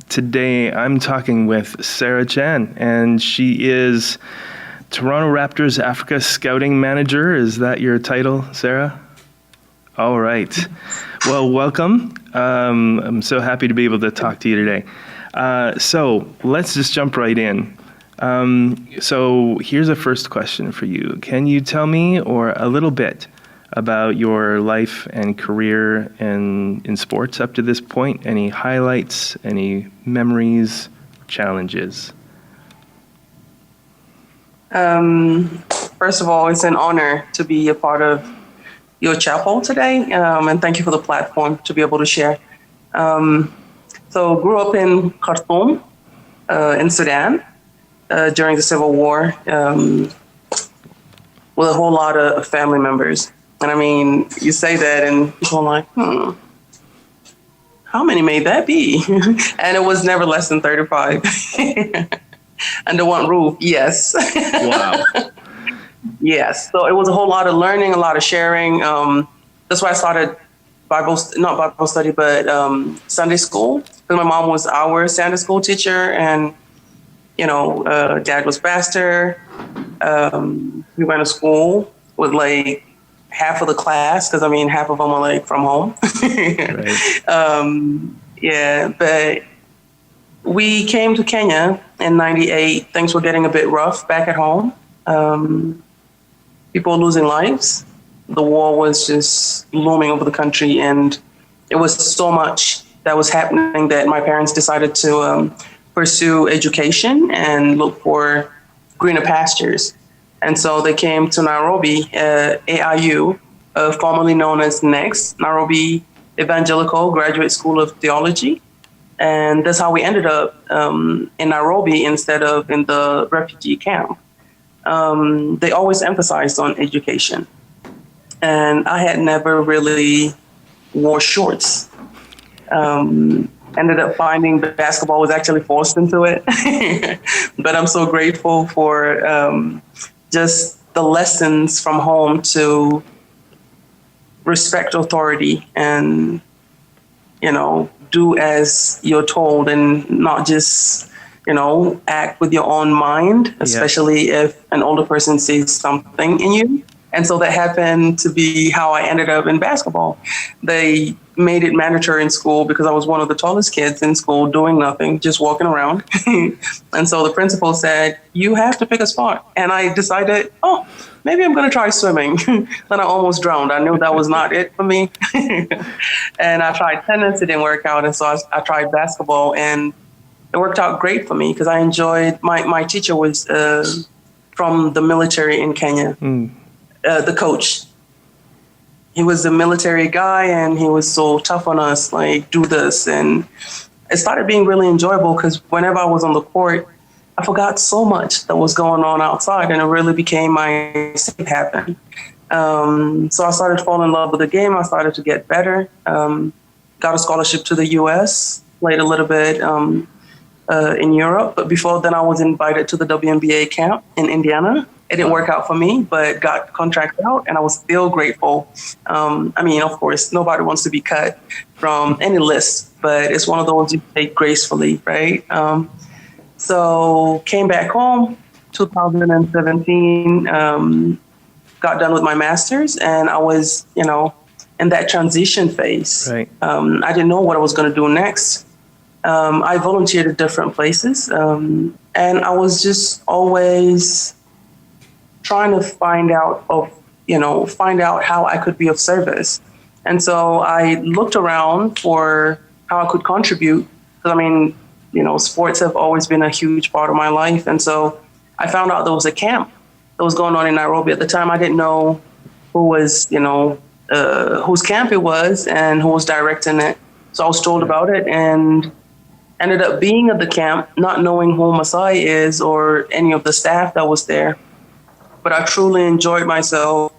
Today, I'm talking with Sarah Chan, and she is Toronto Raptors Africa Scouting Manager. Is that your title, Sarah? All right. Well, welcome. I'm so happy to be able to talk to you today. So let's just jump right in. So here's a first question for you. Can you tell me or a little bit about your life and career in sports up to this point? Any highlights, any memories, challenges? First of all, it's an honor to be a part of your chapel today, and thank you for the platform to be able to share. So grew up in Khartoum, in Sudan, during the Civil War, with a whole lot of family members. And I mean, you say that and people are like, how many may that be? And it was never less than 35. Under one roof, yes. Wow. Yes. So it was a whole lot of learning, a lot of sharing. That's why I started not Bible study, but Sunday school. Because my mom was our Sunday school teacher, and Dad was pastor. We went to school with like half of the class, because half of them were like from home. Right. Yeah, but we came to Kenya in '98. Things were getting a bit rough back at home. People were losing lives. The war was just looming over the country, and it was so much that was happening that my parents decided to pursue education and look for greener pastures. And so they came to Nairobi, AIU, formerly known as NEXT, Nairobi Evangelical Graduate School of Theology. And that's how we ended up in Nairobi instead of in the refugee camp. They always emphasized on education. And I had never really wore shorts. Ended up finding basketball was actually forced into it. But I'm so grateful for just the lessons from home to respect authority and, do as you're told and not just, act with your own mind, especially if an older person sees something in you. And so that happened to be how I ended up in basketball. They made it mandatory in school because I was one of the tallest kids in school doing nothing, just walking around. And so the principal said, you have to pick a sport. And I decided, maybe I'm going to try swimming. Then I almost drowned. I knew that was not it for me. And I tried tennis. It didn't work out. And so I tried basketball, and it worked out great for me because I enjoyed, my teacher was from the military in Kenya. The coach. He was a military guy, and he was so tough on us, like, do this. And it started being really enjoyable because whenever I was on the court, I forgot so much that was going on outside, and it really became my safe haven. So I started falling in love with the game. I started to get better. Got a scholarship to the US, played a little bit in Europe. But before then, I was invited to the WNBA camp in Indiana. It didn't work out for me, but got contracted out, and I was still grateful. Of course, nobody wants to be cut from any list, but it's one of those you take gracefully, right? So came back home, 2017, got done with my master's, and I was, in that transition phase. Right. I didn't know what I was going to do next. I volunteered at different places, and I was just always trying to find out how I could be of service. And so I looked around for how I could contribute. Because sports have always been a huge part of my life. And so I found out there was a camp that was going on in Nairobi at the time. I didn't know who was, whose camp it was and who was directing it. So I was told about it and ended up being at the camp, not knowing who Masai is or any of the staff that was there. But I truly enjoyed myself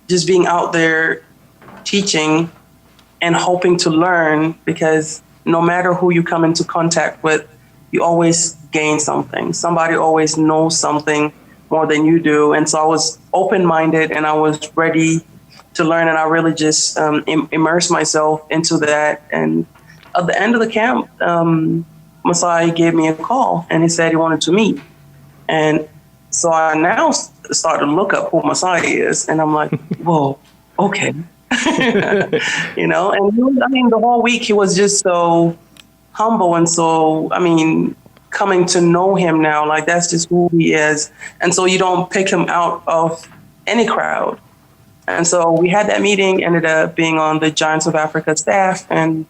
just being out there teaching and hoping to learn, because no matter who you come into contact with, you always gain something. Somebody always knows something more than you do. And so I was open-minded and I was ready to learn. And I really just immersed myself into that and at the end of the camp, Messiah gave me a call and he said he wanted to meet. And so I now start to look up who Messiah is, and I'm like, whoa, okay. You know, and I mean, the whole week he was just so humble and so, I mean, coming to know him now, like that's just who he is. And so you don't pick him out of any crowd. And so we had that meeting, ended up being on the Giants of Africa staff and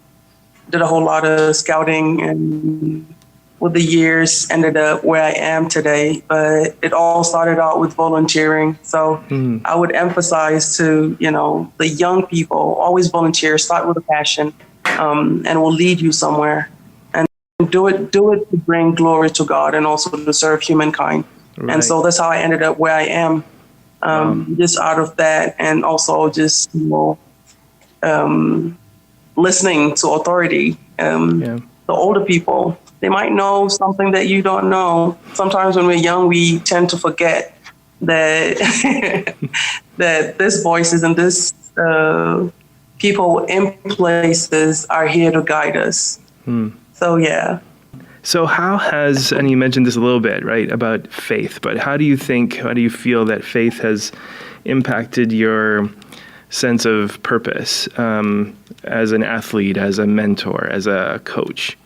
did a whole lot of scouting, and with the years ended up where I am today. But it all started out with volunteering. So I would emphasize to, you know, the young people, always volunteer, start with a passion, and it will lead you somewhere. And do it to bring glory to God and also to serve humankind. Right. And so that's how I ended up where I am, just out of that, and also just, you know, listening to authority. The older people, they might know something that you don't know. Sometimes when we're young, we tend to forget that that this voices and this people in places are here to guide us. So, yeah. So how has, and you mentioned this a little bit, right, about faith, but how do you feel that faith has impacted your sense of purpose as an athlete, as a mentor, as a coach?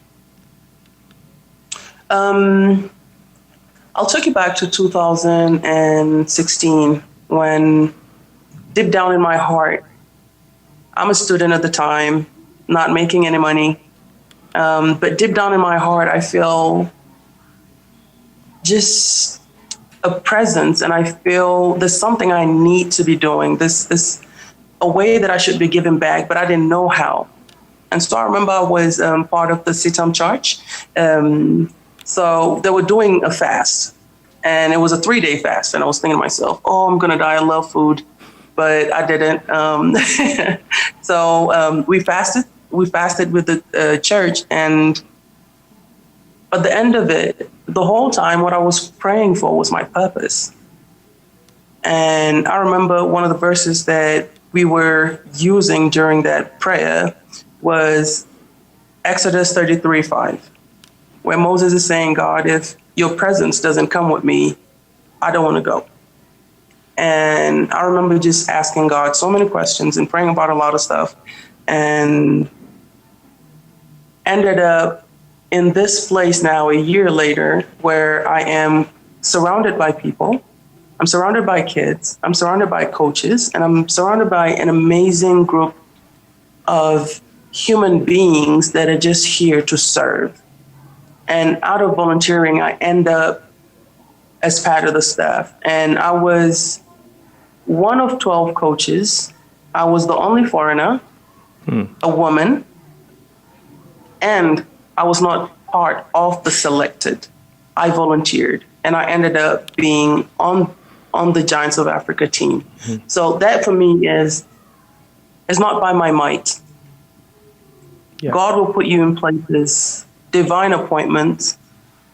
I'll take you back to 2016 when, deep down in my heart, I'm a student at the time, not making any money. But deep down in my heart, I feel just a presence, and I feel there's something I need to be doing, this a way that I should be giving back, but I didn't know how. And so I remember I was part of the Sitam Church. So they were doing a fast, and it was a 3-day fast. And I was thinking to myself, oh, I'm going to die. I love food, but I didn't. So we fasted with the church. And at the end of it, the whole time, what I was praying for was my purpose. And I remember one of the verses that we were using during that prayer was Exodus 33:5. Where Moses is saying, God, if your presence doesn't come with me, I don't want to go. And I remember just asking God so many questions and praying about a lot of stuff, and ended up in this place now a year later where I am surrounded by people. I'm surrounded by kids. I'm surrounded by coaches, and I'm surrounded by an amazing group of human beings that are just here to serve. And out of volunteering, I end up as part of the staff. And I was one of 12 coaches. I was the only foreigner, a woman, and I was not part of the selected. I volunteered, and I ended up being on the Giants of Africa team. So that for me is not by my might. Yeah. God will put you in places, divine appointments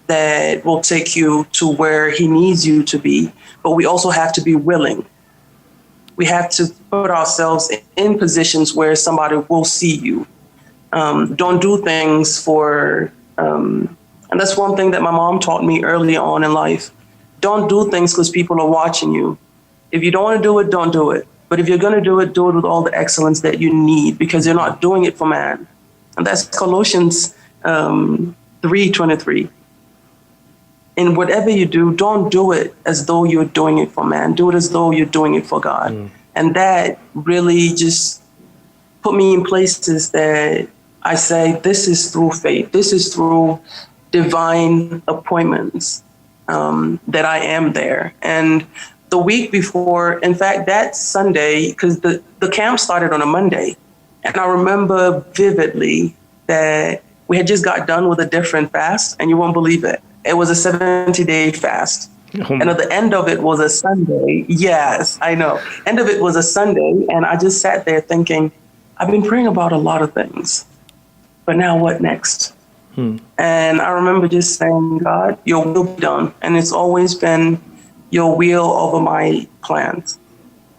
that will take you to where he needs you to be. But we also have to be willing. We have to put ourselves in positions where somebody will see you. Don't do things for, and that's one thing that my mom taught me early on in life. Don't do things because people are watching you. If you don't want to do it, don't do it. But if you're going to do it with all the excellence that you need, because you're not doing it for man. And that's Colossians 3:23. In whatever you do, don't do it as though you're doing it for man. Do it as though you're doing it for God. And that really just put me in places that I say, this is through faith. This is through divine appointments that I am there. And the week before, in fact, that Sunday, because the camp started on a Monday. And I remember vividly that we had just got done with a different fast, and you won't believe it. It was a 70-day fast. And at the end of it was a Sunday. Yes, I know. End of it was a Sunday. And I just sat there thinking, I've been praying about a lot of things, but now what next? And I remember just saying, God, your will be done. And it's always been your will over my plans.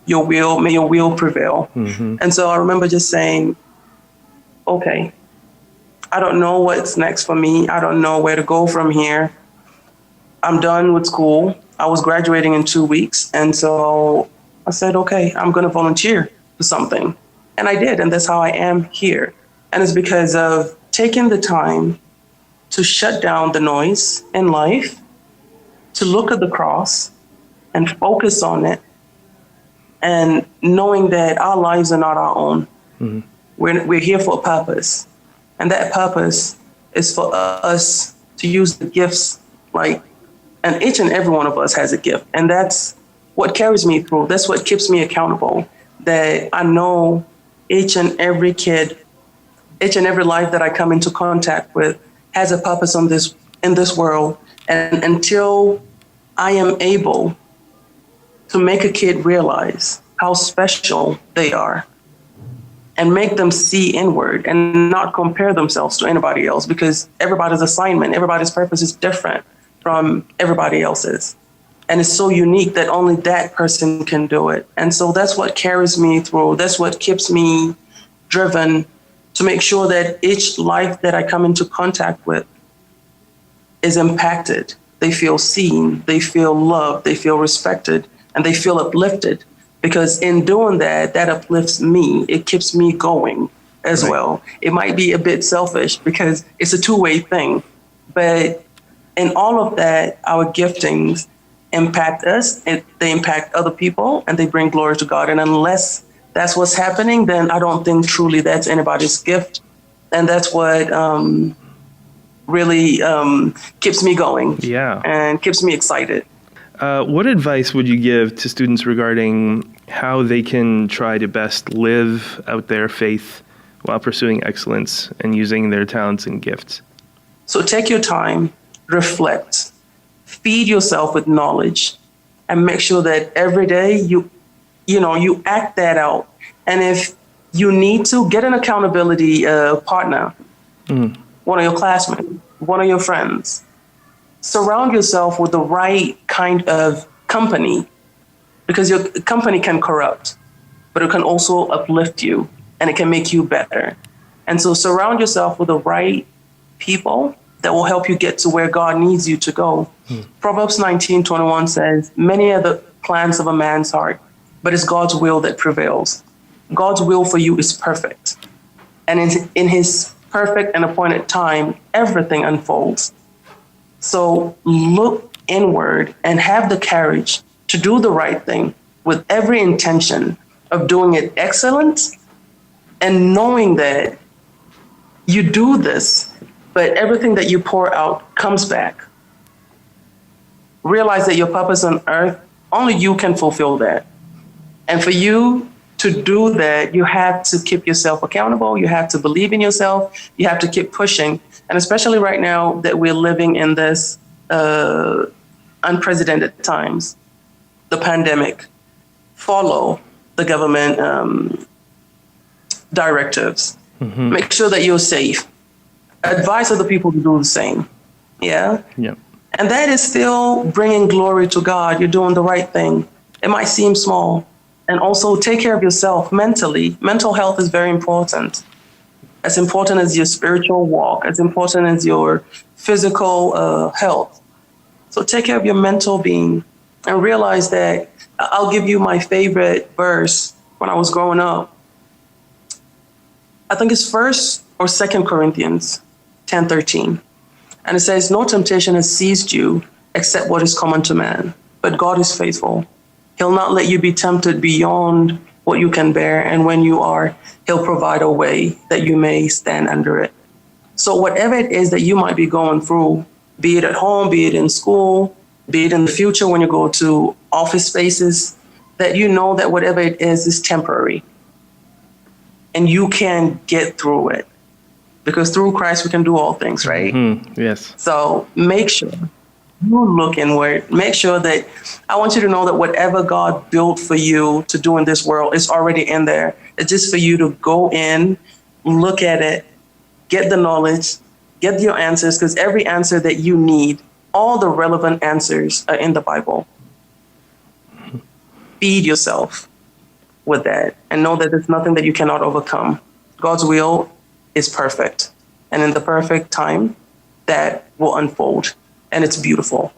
Your will, may your will prevail. And so I remember just saying, okay, I don't know what's next for me. I don't know where to go from here. I'm done with school. I was graduating in 2 weeks. And so I said, okay, I'm going to volunteer for something. And I did. And that's how I am here. And it's because of taking the time to shut down the noise in life, to look at the cross and focus on it, and knowing that our lives are not our own. Mm-hmm. We're here for a purpose. And that purpose is for us to use the gifts, and each and every one of us has a gift. And that's what carries me through. That's what keeps me accountable, that I know each and every kid, each and every life that I come into contact with has a purpose in this world. And until I am able to make a kid realize how special they are and make them see inward and not compare themselves to anybody else, because everybody's assignment, everybody's purpose is different from everybody else's. And it's so unique that only that person can do it. And so that's what carries me through. That's what keeps me driven to make sure that each life that I come into contact with is impacted. They feel seen, they feel loved, they feel respected, and they feel uplifted. Because in doing that, that uplifts me. It keeps me going as well. It might be a bit selfish because it's a two-way thing. But in all of that, our giftings impact us, they impact other people, and they bring glory to God. And unless that's what's happening, then I don't think truly that's anybody's gift. And that's what really keeps me going and keeps me excited. What advice would you give to students regarding how they can try to best live out their faith while pursuing excellence and using their talents and gifts? So take your time, reflect, feed yourself with knowledge, and make sure that every day you act that out. And if you need to, get an accountability partner, one of your classmates, one of your friends. Surround yourself with the right kind of company, because your company can corrupt, but it can also uplift you and it can make you better. And so surround yourself with the right people that will help you get to where God needs you to go. Proverbs 19:21 says, many are the plans of a man's heart, but it's God's will that prevails. God's will for you is perfect. And in his perfect and appointed time, everything unfolds. So look inward and have the courage to do the right thing with every intention of doing it excellent, and knowing that you do this, but everything that you pour out comes back. Realize that your purpose on earth, only you can fulfill that. And for you to do that, you have to keep yourself accountable. You have to believe in yourself. You have to keep pushing. And especially right now that we're living in this unprecedented times, the pandemic, follow the government directives. Make sure that you're safe. Advise other people to do the same. Yeah. And that is still bringing glory to God. You're doing the right thing. It might seem small. And also take care of yourself mentally. Mental health is very important. As important as your spiritual walk, as important as your physical health. So take care of your mental being and realize that. I'll give you my favorite verse when I was growing up. I think it's 1 or 2 Corinthians 10:13. And it says, no temptation has seized you except what is common to man. But God is faithful. He'll not let you be tempted beyond what you can bear. And when you are, he'll provide a way that you may stand under it. So whatever it is that you might be going through, be it at home, be it in school, be it in the future when you go to office spaces, that you know that whatever it is temporary. And you can get through it. Because through Christ, we can do all things, right? Yes. So make sure you look inward. Make sure that I want you to know that whatever God built for you to do in this world is already in there. It's just for you to go in, look at it, get the knowledge, get your answers, because every answer that you need, all the relevant answers are in the Bible. Feed yourself with that and know that there's nothing that you cannot overcome. God's will is perfect. and in the perfect time, that will unfold. And it's beautiful.